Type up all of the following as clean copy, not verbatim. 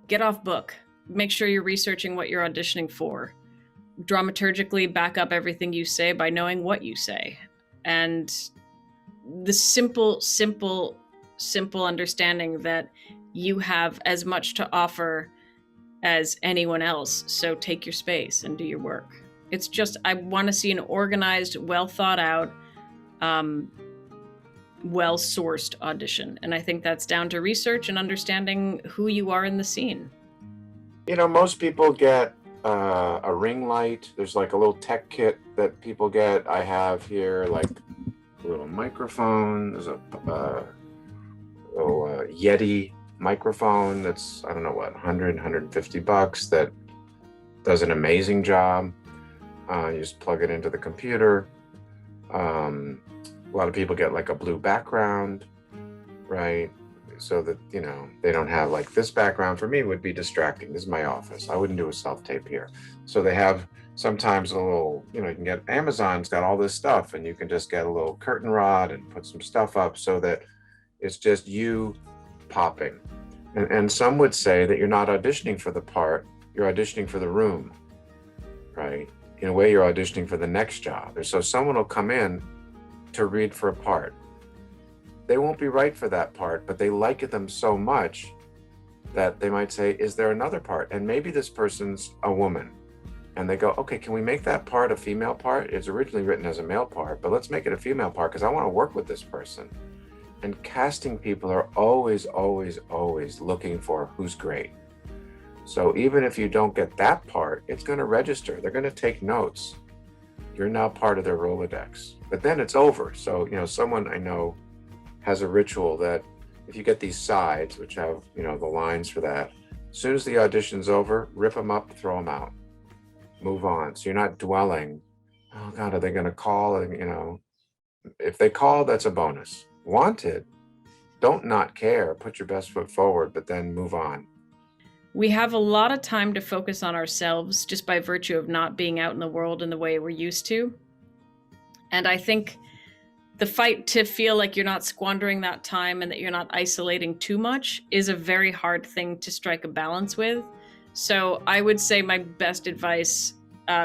get off book. Make sure you're researching what you're auditioning for. Dramaturgically back up everything you say by knowing what you say. And the simple understanding that you have as much to offer as anyone else. So take your space and do your work. It's just, I want to see an organized, well thought out, well-sourced audition. And I think that's down to research and understanding who you are in the scene. Most people get a ring light. There's like a little tech kit that people get. I have here like a little microphone. There's a little Yeti microphone that's, I don't know what, 100, 150 bucks, that does an amazing job. You just plug it into the computer. A lot of people get like a blue background, right? So that, they don't have like this background. For me, would be distracting. This is my office. I wouldn't do a self-tape here. So they have sometimes a little, you can get, Amazon's got all this stuff, and you can just get a little curtain rod and put some stuff up so that it's just you popping. And some would say that you're not auditioning for the part, you're auditioning for the room, right? In a way, you're auditioning for the next job. And so someone will come in to read for a part. They won't be right for that part, but they like them so much that they might say, is there another part? And maybe this person's a woman. And they go, okay, can we make that part a female part? It's originally written as a male part, but let's make it a female part because I want to work with this person. And casting people are always, always, always looking for who's great. So even if you don't get that part, it's going to register. They're going to take notes. You're now part of their Rolodex. But then it's over. So, someone I know has a ritual that if you get these sides, which have, the lines for that, as soon as the audition's over, rip them up, throw them out, move on. So you're not dwelling, oh God, are they going to call? And, if they call, that's a bonus. Wanted, don't not care, put your best foot forward, but then move on. We have a lot of time to focus on ourselves just by virtue of not being out in the world in the way we're used to. And I think the fight to feel like you're not squandering that time and that you're not isolating too much is a very hard thing to strike a balance with. So I would say my best advice,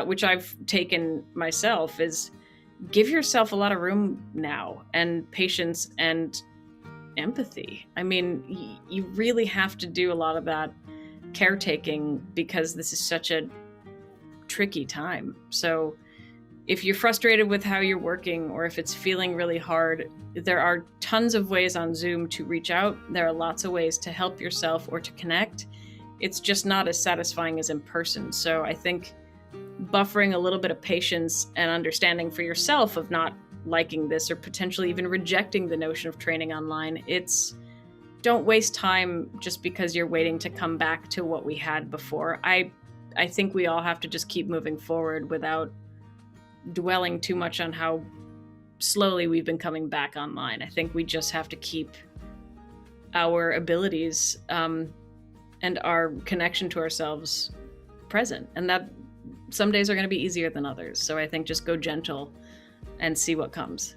which I've taken myself, is give yourself a lot of room now, and patience and empathy. I mean, you really have to do a lot of that caretaking because this is such a tricky time. So if you're frustrated with how you're working, or if it's feeling really hard, there are tons of ways on Zoom to reach out. There are lots of ways to help yourself or to connect. It's just not as satisfying as in person. So I think buffering a little bit of patience and understanding for yourself of not liking this or potentially even rejecting the notion of training online. Don't waste time just because you're waiting to come back to what we had before. I think we all have to just keep moving forward without dwelling too much on how slowly we've been coming back online. I think we just have to keep our abilities and our connection to ourselves present. And that some days are going to be easier than others. So I think just go gentle and see what comes.